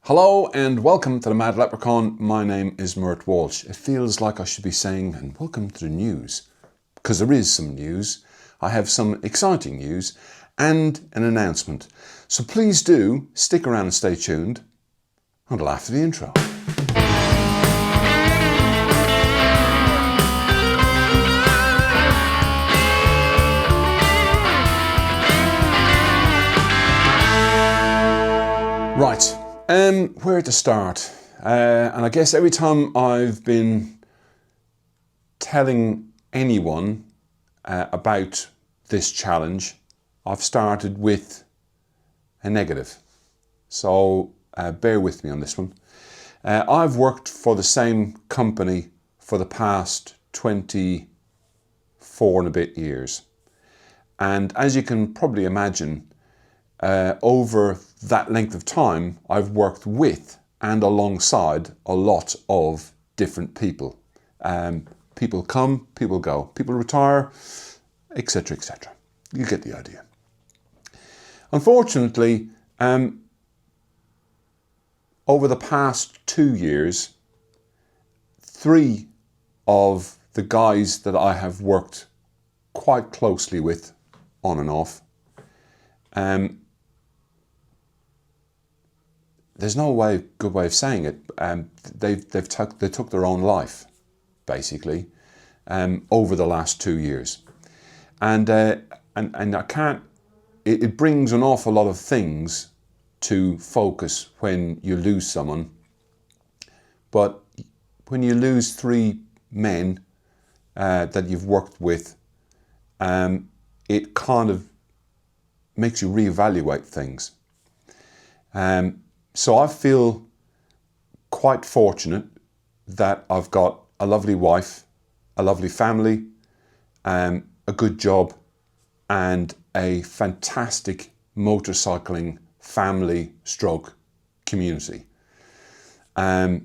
Hello and welcome to the Mad Leprechaun. My name is Mert Walsh. It feels like I should be saying, and welcome to the news, because there is some news. I have some exciting news and an announcement. So please do stick around and stay tuned until after the intro. Right. Where to start? And I guess every time I've been telling anyone about this challenge, I've started with a negative. So bear with me on this one. I've worked for the same company for the past 24 and a bit years. And as you can probably imagine, over that length of time, I've worked with and alongside a lot of different people. People come, people go, people retire, etc., etc. You get the idea. Unfortunately, over the past 2 years, 3 of the guys that I have worked quite closely with, on and off, there's no good way of saying it. They took their own life, basically, over the last 2 years, and I can't. It brings an awful lot of things to focus when you lose someone, but when you lose 3 men that you've worked with, it kind of makes you reevaluate things. So I feel quite fortunate that I've got a lovely wife, a lovely family, a good job, and a fantastic motorcycling family stroke community. So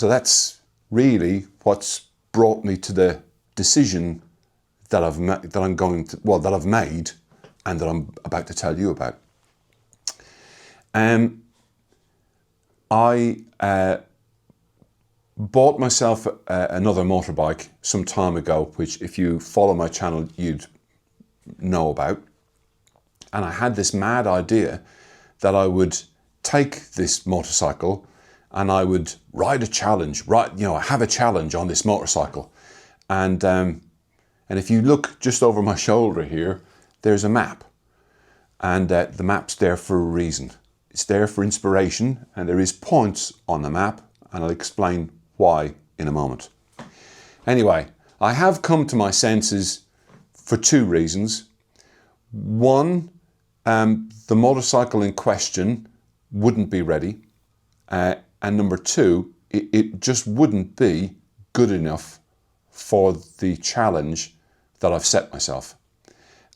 that's really what's brought me to the decision that I've made and that I'm about to tell you about. I bought myself another motorbike some time ago, which if you follow my channel, you'd know about. And I had this mad idea that I would take this motorcycle and I would ride a challenge, have a challenge on this motorcycle. And if you look just over my shoulder here, there's a map. And the map's there for a reason. It's there for inspiration, and there is points on the map, and I'll explain why in a moment. Anyway, I have come to my senses for 2 reasons. One, the motorcycle in question wouldn't be ready. And number 2, it just wouldn't be good enough for the challenge that I've set myself.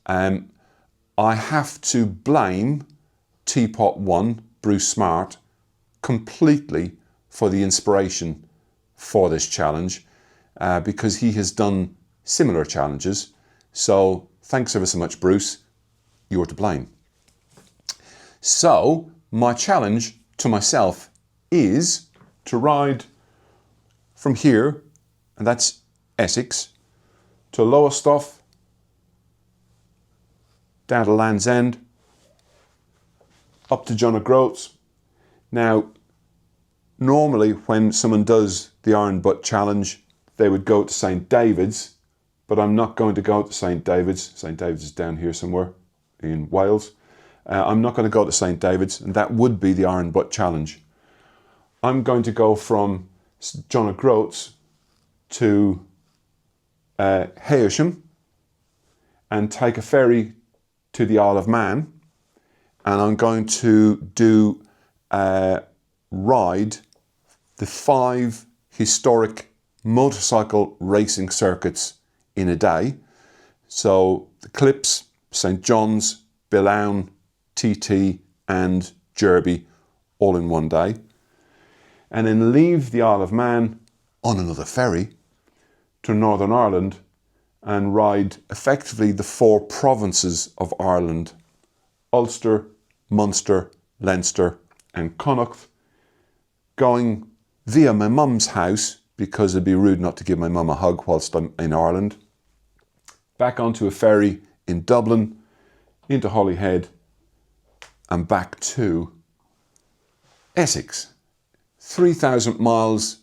I have to blame Teapot 1, Bruce Smart, completely for the inspiration for this challenge, because he has done similar challenges. So thanks ever so much, Bruce. You're to blame. So my challenge to myself is to ride from here, and that's Essex, to Lowestoft, down to Land's End, up to John O'Groats. Now, normally when someone does the Iron Butt Challenge, they would go to St. David's, but I'm not going to go to St. David's. St. David's is down here somewhere in Wales. I'm not going to go to St. David's, and that would be the Iron Butt Challenge. I'm going to go from John O'Groats to Hailsham and take a ferry to the Isle of Man. And I'm going to do ride the 5 historic motorcycle racing circuits in a day. So the Clips, St. John's, Bilown, TT and Derby all in one day. And then leave the Isle of Man on another ferry to Northern Ireland and ride effectively the 4 provinces of Ireland: Ulster, Munster, Leinster and Connacht, going via my mum's house, because it'd be rude not to give my mum a hug whilst I'm in Ireland, back onto a ferry in Dublin, into Holyhead, and back to Essex. 3,000 miles,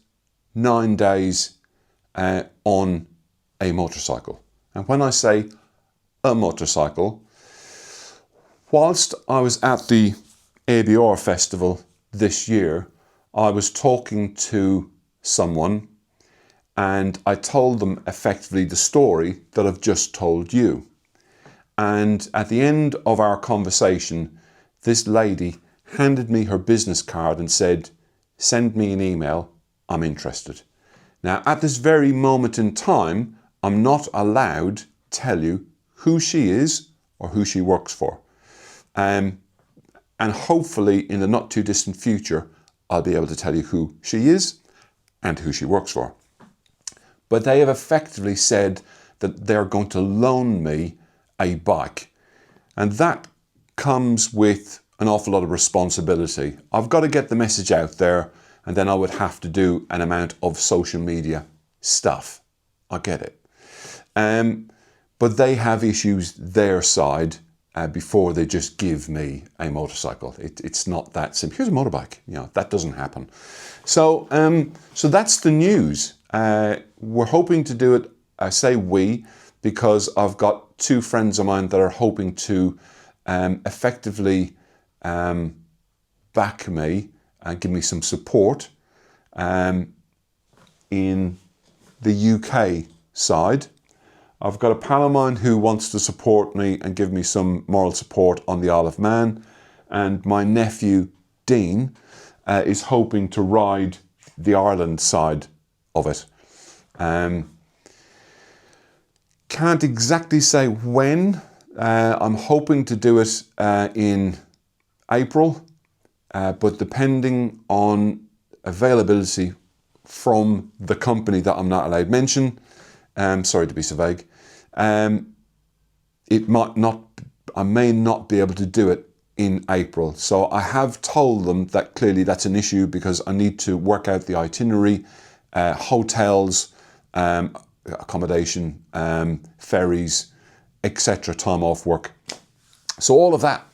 9 days on a motorcycle. And when I say a motorcycle, whilst I was at the ABR festival this year, I was talking to someone and I told them effectively the story that I've just told you. And at the end of our conversation, this lady handed me her business card and said, "Send me an email, I'm interested." Now, at this very moment in time, I'm not allowed to tell you who she is or who she works for. And hopefully in the not too distant future, I'll be able to tell you who she is and who she works for. But they have effectively said that they're going to loan me a bike. And that comes with an awful lot of responsibility. I've got to get the message out there, and then I would have to do an amount of social media stuff. I get it. But they have issues their side before they just give me a motorcycle. It's not that simple. Here's a motorbike. You know, that doesn't happen. So that's the news. We're hoping to do it, I say we, because I've got two friends of mine that are hoping to effectively back me and give me some support in the UK side. I've got a pal of mine who wants to support me and give me some moral support on the Isle of Man, and my nephew Dean is hoping to ride the Ireland side of it. Can't exactly say when. I'm hoping to do it in April, but depending on availability from the company that I'm not allowed to mention, sorry to be so vague, it might not, I may not be able to do it in April. So I have told them that clearly that's an issue because I need to work out the itinerary, hotels, accommodation, ferries, etc., time off work. So all of that.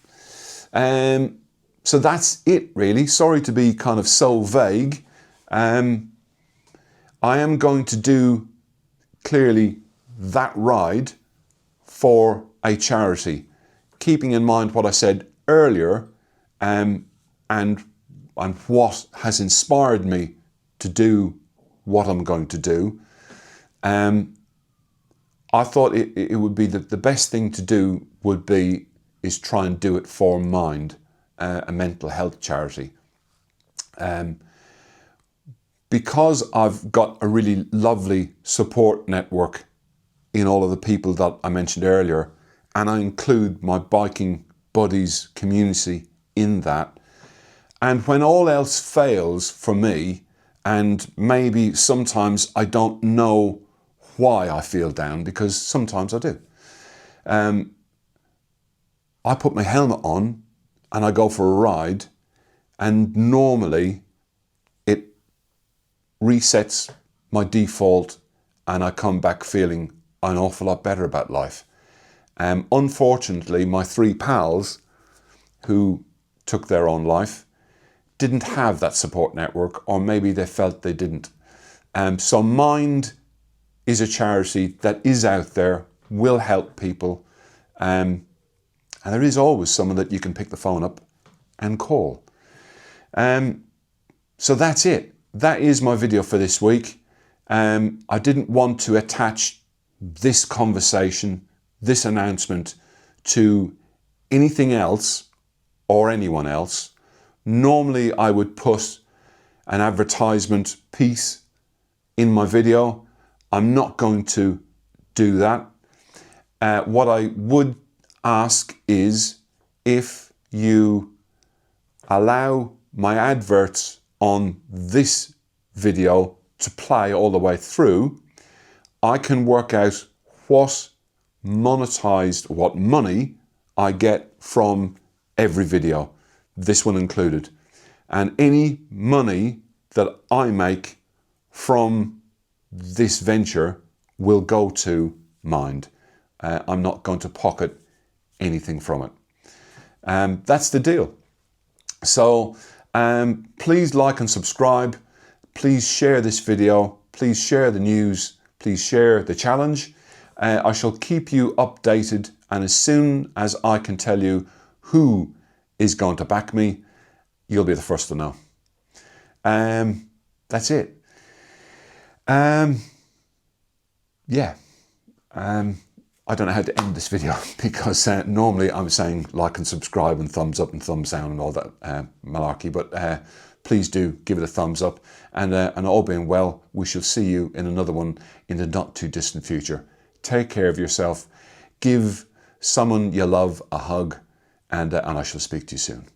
So that's it really. Sorry to be kind of so vague. I am going to do clearly that ride for a charity, keeping in mind what I said earlier, and what has inspired me to do what I'm going to do. I thought it would be the best thing to do is try and do it for Mind, a mental health charity. Because I've got a really lovely support network in all of the people that I mentioned earlier, and I include my biking buddies community in that. And when all else fails for me, and maybe sometimes I don't know why I feel down, because sometimes I do, I put my helmet on and I go for a ride, and normally it resets my default and I come back feeling an awful lot better about life. Unfortunately, my three pals who took their own life didn't have that support network, or maybe they felt they didn't. So Mind is a charity that is out there, will help people, and there is always someone that you can pick the phone up and call. So that's it. That is my video for this week. I didn't want to attach this conversation, this announcement, to anything else or anyone else. Normally I would put an advertisement piece in my video. I'm not going to do that. What I would ask is if you allow my adverts on this video to play all the way through, I can work out what money I get from every video, this one included. And any money that I make from this venture will go to Mind. I'm not going to pocket anything from it. That's the deal. So please like and subscribe. Please share this video. Please share the news. Please share the challenge. I shall keep you updated, and as soon as I can tell you who is going to back me, you'll be the first to know. That's it. Yeah. I don't know how to end this video because normally I'm saying like and subscribe and thumbs up and thumbs down and all that malarkey, but please do give it a thumbs up, and all being well, we shall see you in another one in the not too distant future. Take care of yourself, give someone you love a hug, and I shall speak to you soon.